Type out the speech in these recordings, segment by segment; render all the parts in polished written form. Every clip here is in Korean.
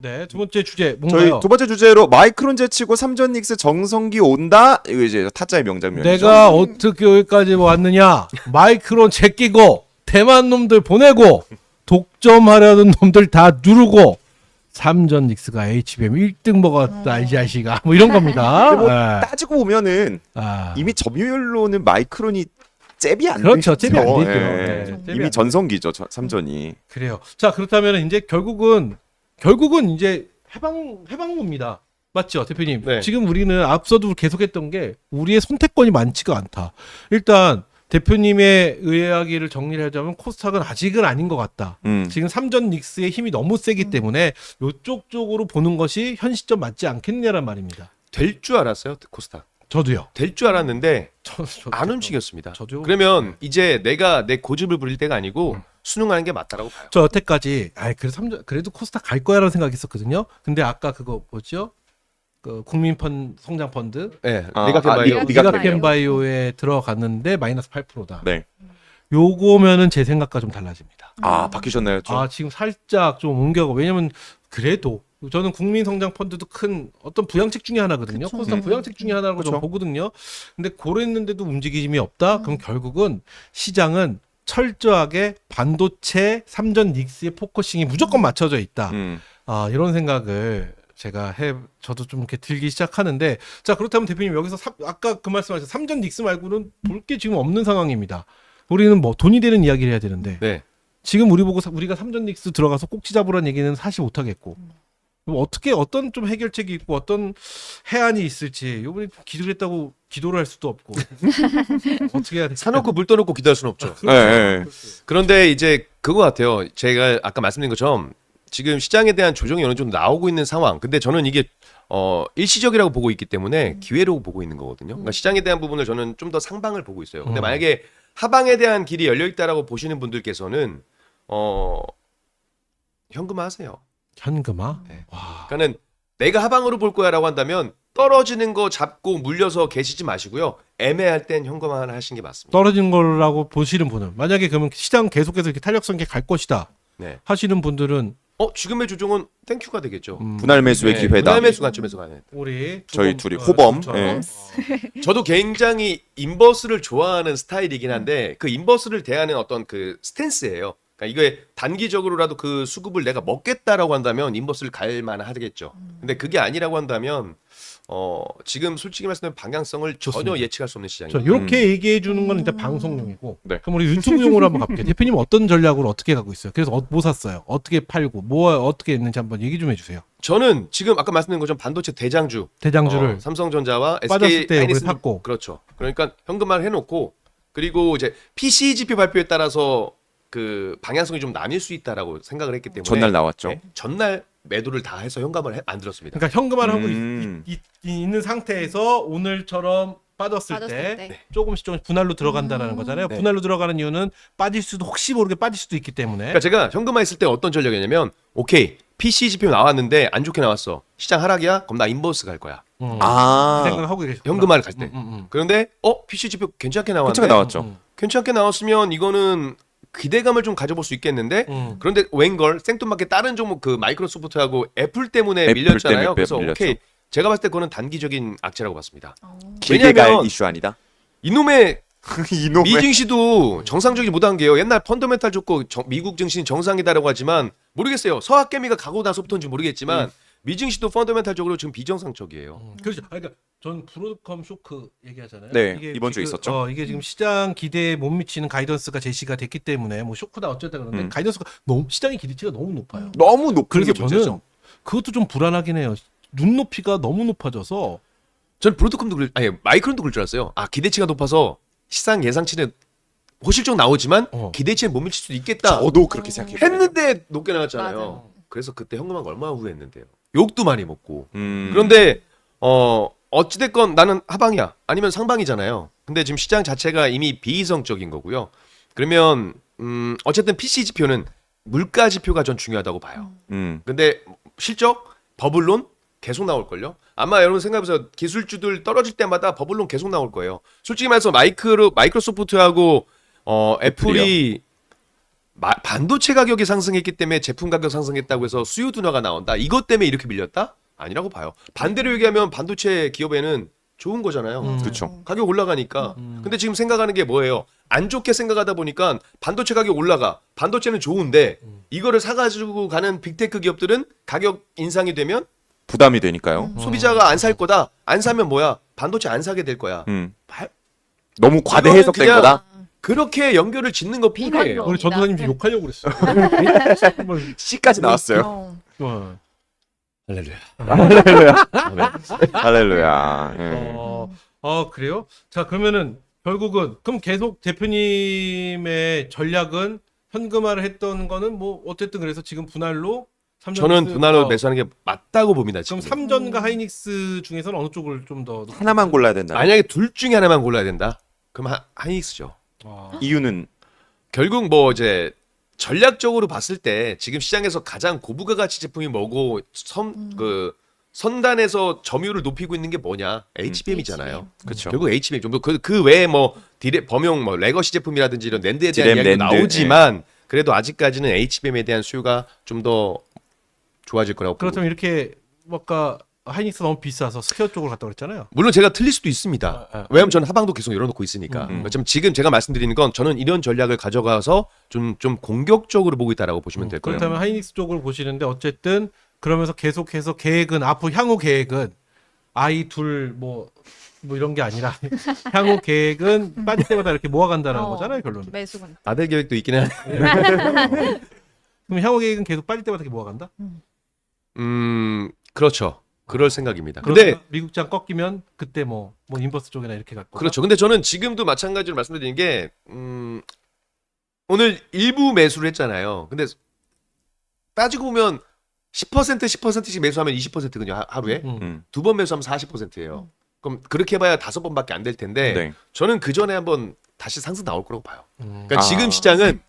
네, 두 번째 주제 저희 뭔가요? 두 번째 주제로 마이크론 제치고 삼전 닉스 정성기 온다. 이거 이제 타짜의 명장면이죠. 내가 어떻게 여기까지 왔느냐? 마이크론 제끼고 대만 놈들 보내고 독점하려는 놈들 다 누르고 삼전 닉스가 HBM 1등 먹었다 이 자식아. 뭐 이런 겁니다. 근데 뭐 네. 따지고 보면은 아. 이미 점유율로는 마이크론이 잽이 안 그렇죠. 되죠. 잽이 안 되죠. 예. 네, 잽이 이미 안 전성기죠. 삼전이. 그래요. 자, 그렇다면 이제 결국은 이제 해방무입니다. 맞죠, 대표님? 네. 지금 우리는 앞서도 계속했던 게 우리의 선택권이 많지가 않다. 일단 대표님의 이야기를 정리를 하자면 코스닥은 아직은 아닌 것 같다. 지금 삼전 닉스의 힘이 너무 세기 때문에 이쪽 쪽으로 보는 것이 현 시점 맞지 않겠느냐란 말입니다. 될 줄 알았어요, 코스닥. 저도요. 될 줄 알았는데 저도 안 움직였습니다. 저도. 그러면 이제 내가 내 고집을 부릴 때가 아니고 순응하는 게 맞다라고 봐요. 저 여태까지 그래도 코스닥 갈 거야라는 생각했었거든요. 근데 아까 그거 뭐죠? 그 국민펀 성장 펀드 네, 아, 리가켄바이오. 리가켄바이오에 들어갔는데 마이너스 8%다. 네. 요거면은 제 생각과 좀 달라집니다. 아, 바뀌셨나요? 좀? 아, 지금 살짝 좀 옮겨가. 왜냐면 그래도 저는 국민성장 펀드도 큰 어떤 부양책 중에 하나거든요. 그쵸. 코스닥 부양책 중에 하나라고 그쵸. 저는 보거든요. 근데 그랬는데도 움직임이 없다. 그럼 결국은 시장은 철저하게 반도체 삼전 닉스의 포커싱이 무조건 맞춰져 있다. 아, 이런 생각을 저도 좀 이렇게 들기 시작하는데, 자, 그렇다면 대표님 여기서 아까 그 말씀하신 삼전 닉스 말고는 볼 게 지금 없는 상황입니다. 우리는 뭐 돈이 되는 이야기를 해야 되는데, 네. 지금 우리가 삼전 닉스 들어가서 꼭지 잡으라는 얘기는 사실 못 하겠고, 그럼 어떤 좀 해결책이 있고 어떤 해안이 있을지, 요번에 기도했다고 기도를 할 수도 없고, 어떻게 해야 될까? 사놓고 물 떠놓고 기도할 수는 없죠. 네. 그런데 이제 그거 같아요. 제가 아까 말씀드린 것처럼 지금 시장에 대한 조정이 어느 정도 나오고 있는 상황. 근데 저는 이게 일시적이라고 보고 있기 때문에 기회로 보고 있는 거거든요. 그러니까 시장에 대한 부분을 저는 좀 더 상방을 보고 있어요. 근데 만약에 하방에 대한 길이 열려 있다라고 보시는 분들께서는 현금화하세요. 현금화? 네. 와. 그러니까는 내가 하방으로 볼 거야라고 한다면 떨어지는 거 잡고 물려서 계시지 마시고요. 애매할 땐 현금화를 하시는 게 맞습니다. 떨어진 거라고 보시는 분은 만약에 그러면 시장 계속해서 이렇게 탄력성 있게 갈 것이다 네. 하시는 분들은 지금의 조정은 땡큐가 되겠죠. 분할 매수의 네, 기회다. 분할 매수 관점에서 가는. 우리 저희 둘이 호범. 예. 저도 굉장히 인버스를 좋아하는 스타일이긴 한데 그 인버스를 대하는 어떤 그 스탠스예요. 그러니까 이게 단기적으로라도 그 수급을 내가 먹겠다라고 한다면 인버스를 갈 만하겠죠. 근데 그게 아니라고 한다면 지금 솔직히 말씀드리면 방향성을 좋습니다. 전혀 예측할 수 없는 자, 시장이에요. 이렇게 얘기해 주는 건 일단 방송용이고, 네. 그럼 우리 유튜브용으로 한번 가볼게요. 대표님 어떤 전략으로 어떻게 가고 있어요? 그래서 뭐 샀어요? 어떻게 팔고 어떻게 했는지 한번 얘기 좀 해주세요. 저는 지금 아까 말씀드린 것처럼 반도체 대장주 대장주를 삼성전자와 빠졌을 SK 때 여기 하이닉스 샀고. 그렇죠. 그러니까 현금화를 해놓고 그리고 이제 PC 지표 발표에 따라서 그 방향성이 좀 나뉠 수 있다라고 생각을 했기 때문에 전날 나왔죠. 네, 전날 매도를 다 해서 현금을 만들었습니다. 그러니까 현금화를 하고 음. 있는 상태에서 오늘처럼 빠졌을 때 조금씩 분할로 들어간다는 거잖아요. 네. 분할로 들어가는 이유는 혹시 모르게 빠질 수도 있기 때문에. 그러니까 제가 현금화했을 때 어떤 전략이냐면 오케이 PC 지표 나왔는데 안 좋게 나왔어. 시장 하락이야? 그럼 나 인버스 갈 거야. 그 아. 생각을 하고 계셨구나. 현금화를 갈 때. 음. 그런데 PC 지표 괜찮게 나왔는데 괜찮게 나왔죠. 괜찮게 나왔으면 이거는 기대감을 좀 가져볼 수 있겠는데 그런데 웬걸 생뚱맞게 다른 종목 그 마이크로소프트하고 애플 때문에 애플 밀렸잖아요. 때문에 그래서 밀렸죠. 오케이 제가 봤을 때 그거는 단기적인 악재라고 봤습니다. 길게 갈 왜냐면 이슈 아니다. 이놈의 이놈의 미 증시도 정상적이 못한 게요. 옛날 펀더멘탈 좋고 미국 증시는 정상이다라고 하지만 모르겠어요. 서학개미가 가고 나서부터인지 모르겠지만 미 증시도 펀더멘탈적으로 지금 비정상적이에요. 그렇죠. 그러니까 전 브로드컴 쇼크 얘기하잖아요. 네, 이번 주에 있었죠. 이게 지금 시장 기대에 못 미치는 가이던스가 제시가 됐기 때문에 뭐 쇼크다 어쨌다 그러는데 가이던스가 시장의 기대치가 너무 높아요. 너무 높은 그래서 게 문제죠. 저는 그것도 좀 불안하긴 해요. 눈높이가 너무 높아져서 전 브로드컴도 마이크론도 그럴 줄 알았어요. 기대치가 높아서 시장 예상치는 호실적 나오지만 기대치에 못 미칠 수도 있겠다. 저도 그렇게 생각해요. 했는데 높게 나왔잖아요. 맞아요. 그래서 그때 현금화가 얼마나 후회했는데요. 욕도 많이 먹고. 그런데 그런데 어찌됐건 나는 하방이야 아니면 상방이잖아요. 근데 지금 시장 자체가 이미 비이성적인 거고요. 그러면 어쨌든 PC 지표는 물가 지표가 전 중요하다고 봐요. 근데 실적 버블론 계속 나올걸요. 아마 여러분 생각해보세요. 기술주들 떨어질 때마다 버블론 계속 나올 거예요. 솔직히 말해서 마이크로소프트하고 애플이 반도체 가격이 상승했기 때문에 제품 가격 상승했다고 해서 수요 둔화가 나온다. 이것 때문에 이렇게 밀렸다? 아니라고 봐요. 반대로 얘기하면 반도체 기업에는 좋은 거잖아요. 그렇죠. 가격 올라가니까. 근데 지금 생각하는 게 뭐예요? 안 좋게 생각하다 보니까 반도체 가격 올라가. 반도체는 좋은데 이거를 사가지고 가는 빅테크 기업들은 가격 인상이 되면 부담이 되니까요. 소비자가 안 살 거다. 안 사면 뭐야? 반도체 안 사게 될 거야. 너무 과대 이거는 해석된 그냥 거다. 그렇게 연결을 짓는 것 뿐이에요. 비관론. 우리 전도사님 지금 욕하려고 그랬어요. C까지 나왔어요. 어. 할렐루야. 할렐루야. 예. 그래요? 자, 그러면은 결국은 그럼 계속 대표님의 전략은 현금화를 했던 거는 뭐 어쨌든 그래서 지금 분할로 저는 분할로 매수하는 게 맞다고 봅니다. 그럼 지금. 삼전과 하이닉스 중에서는 어느 쪽을 좀 더 하나만 골라야 된다. 만약에 둘 중에 하나만 골라야 된다. 그럼 하이닉스죠. 이유는 결국 뭐 이제 전략적으로 봤을 때 지금 시장에서 가장 고부가 가치 제품이 뭐고 선단에서 점유율을 높이고 있는 게 뭐냐? HBM이잖아요. 그렇죠. 결국 HBM 정도 그 외에 뭐 범용 뭐 레거시 제품이라든지 이런 낸드에 대한 디램, 이야기가 낸드, 나오지만 그래도 아직까지는 HBM에 대한 수요가 좀 더 좋아질 거라고 보고. 그렇다면 이렇게 뭐 아까 하이닉스 너무 비싸서 스퀘어 쪽으로 갔다 그랬잖아요. 물론 제가 틀릴 수도 있습니다. 왜냐면 저는 하방도 계속 열어놓고 있으니까. 그렇지만 지금 제가 말씀드리는 건 저는 이런 전략을 가져가서 좀 공격적으로 보고 있다라고 보시면 될 거예요. 그렇다면 하이닉스 쪽을 보시는데 어쨌든 그러면서 계속해서 계획은 앞으로 향후 계획은 아이 둘 뭐 이런 게 아니라 향후 계획은 빠질 때마다 이렇게 모아간다는 거잖아요, 결론은. 매수군. 아들 계획도 있긴 해. 그럼 향후 계획은 계속 빠질 때마다 이렇게 모아간다? 그렇죠. 그럴 생각입니다. 근데 근데 미국장 꺾이면 그때 뭐 인버스 쪽이나 이렇게 갈 거다. 그렇죠. 근데 저는 지금도 마찬가지로 말씀드리는 게 오늘 일부 매수를 했잖아요. 근데 따지고 보면 10%씩 매수하면 20%거든요. 하루에. 두 번 매수하면 40%예요. 그럼 그렇게 해봐야 5번밖에 안 될 텐데 네. 저는 그 전에 한번 다시 상승 나올 거라고 봐요. 그러니까 아. 지금 시장은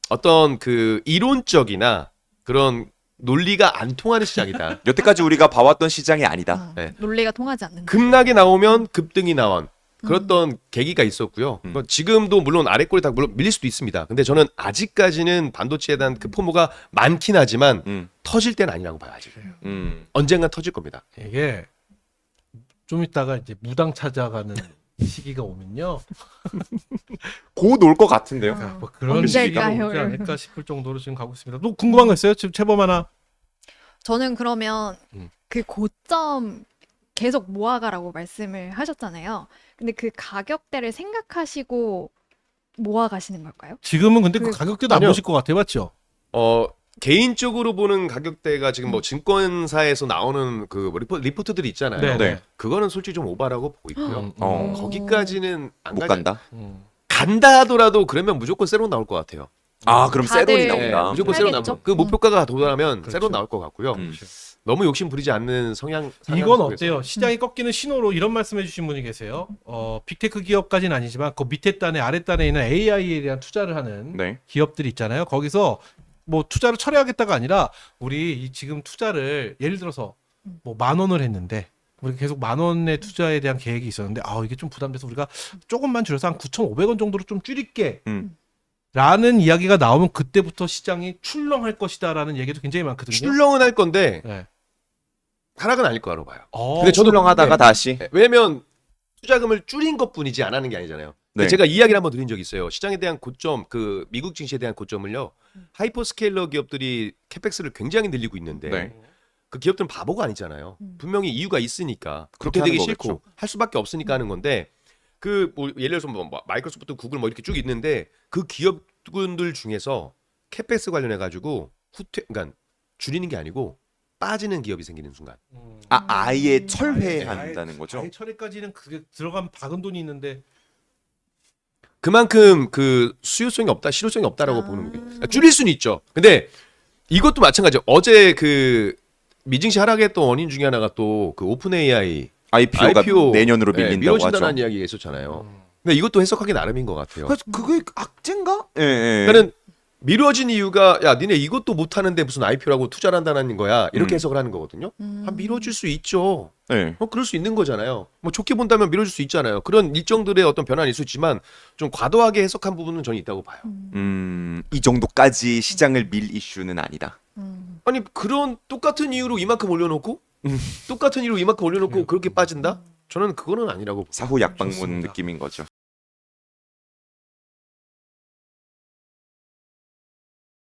어떤 그 이론적이나 그런 논리가 안 통하는 시장이다. 여태까지 우리가 봐왔던 시장이 아니다. 네. 논리가 통하지 않는다. 급락이 나오면 급등이 나온 그랬던 계기가 있었고요. 지금도 물론 아래꼴이 다 물론 밀릴 수도 있습니다. 근데 저는 아직까지는 반도체에 대한 그 포모가 많긴 하지만 터질 때는 아니라고 봐요. 아직. 언젠간 터질 겁니다. 이게 좀 있다가 이제 무당 찾아가는 시기가 오면요. 곧 올 것 같은데요. 뭐 그런 시기가 언제일까요? 오지 않을까 싶을 정도로 지금 가고 있습니다. 또 궁금한 거 있어요? 지금 최범 하나. 저는 그러면 그 고점 계속 모아가라고 말씀을 하셨잖아요. 근데 그 가격대를 생각하시고 모아가시는 걸까요? 지금은 근데 그 가격대도 안 아니요. 보실 것 같아요, 맞죠? 개인적으로 보는 가격대가 지금 뭐 증권사에서 나오는 그 리포트들이 있잖아요. 네. 네. 그거는 솔직히 좀 오바라고 보고 있고요. 어. 거기까지는 안 못 가지- 간다. 간다 하더라도 그러면 무조건 세로 나올 것 같아요. 아, 그럼 다들- 세돈이 네, 나온다. 무조건 세로 팔겠죠? 나올 그 목표가가 도달하면 그렇죠. 세로 나올 것 같고요. 음. 너무 욕심 부리지 않는 성향. 이건 속에서. 어때요? 시장이 꺾이는 신호로 이런 말씀해 주신 분이 계세요. 빅테크 기업까지는 아니지만 그 밑에 단에 아래 단에 있는 AI에 대한 투자를 하는 네. 기업들이 있잖아요. 거기서 뭐 투자를 철회하겠다가 아니라 우리 이 지금 투자를 예를 들어서 뭐 10,000원을 했는데 우리 계속 10,000원의 투자에 대한 계획이 있었는데 이게 좀 부담돼서 우리가 조금만 줄여서 한 9,500원 정도로 좀 줄일게. 라는 이야기가 나오면 그때부터 시장이 출렁할 것이다라는 얘기도 굉장히 많거든요. 출렁은 할 건데 네. 하락은 아닐 거라고 봐요. 근데 출렁하다가 다시. 왜냐면 투자금을 줄인 것뿐이지 안 하는 게 아니잖아요. 네. 제가 이야기를 한번 드린 적이 있어요. 시장에 대한 고점, 그 미국 증시에 대한 고점을요. 하이퍼스케일러 기업들이 캐펙스를 굉장히 늘리고 있는데 네. 그 기업들은 바보가 아니잖아요. 분명히 이유가 있으니까 그렇게 그렇게 되기 하는 싫고 거겠죠. 할 수밖에 없으니까 하는 건데 그 뭐 예를 들어서 뭐 마이크로소프트, 구글 뭐 이렇게 쭉 있는데 그 기업군들 중에서 캐펙스 관련해 가지고 그러니까 줄이는 게 아니고 빠지는 기업이 생기는 순간. 아예 철회한다는 거죠. 아예 철회까지는 그게 들어간 박은 돈이 있는데 그만큼 그 수요성이 없다, 실효성이 없다라고 보는 거예요. 그러니까 줄일 수는 있죠. 근데 이것도 마찬가지예요. 어제 그 미증시 하락했던 원인 중에 하나가 또 그 오픈 AI IPO가 IPO 내년으로 밀린다고 미뤄진다는 하죠. 이야기가 있었잖아요. 근데 이것도 해석하기 나름인 것 같아요. 그래서 그게 악재인가? 예, 예. 그러니까는 미뤄진 이유가 야 니네 이것도 못하는데 무슨 IPO라고 투자를 한다는 거야 이렇게 해석을 하는 거거든요. 미뤄질 수 있죠. 네. 그럴 수 있는 거잖아요. 뭐 좋게 본다면 미뤄질 수 있잖아요. 그런 일정들의 어떤 변화는 있을 수 있지만 좀 과도하게 해석한 부분은 저는 있다고 봐요. 이 정도까지 시장을 밀 이슈는 아니다. 아니 그런 똑같은 이유로 이만큼 올려놓고 똑같은 이유로 이만큼 올려놓고 그렇게 빠진다? 저는 그거는 아니라고 봅니다. 사후 약방문 좋습니다. 느낌인 거죠.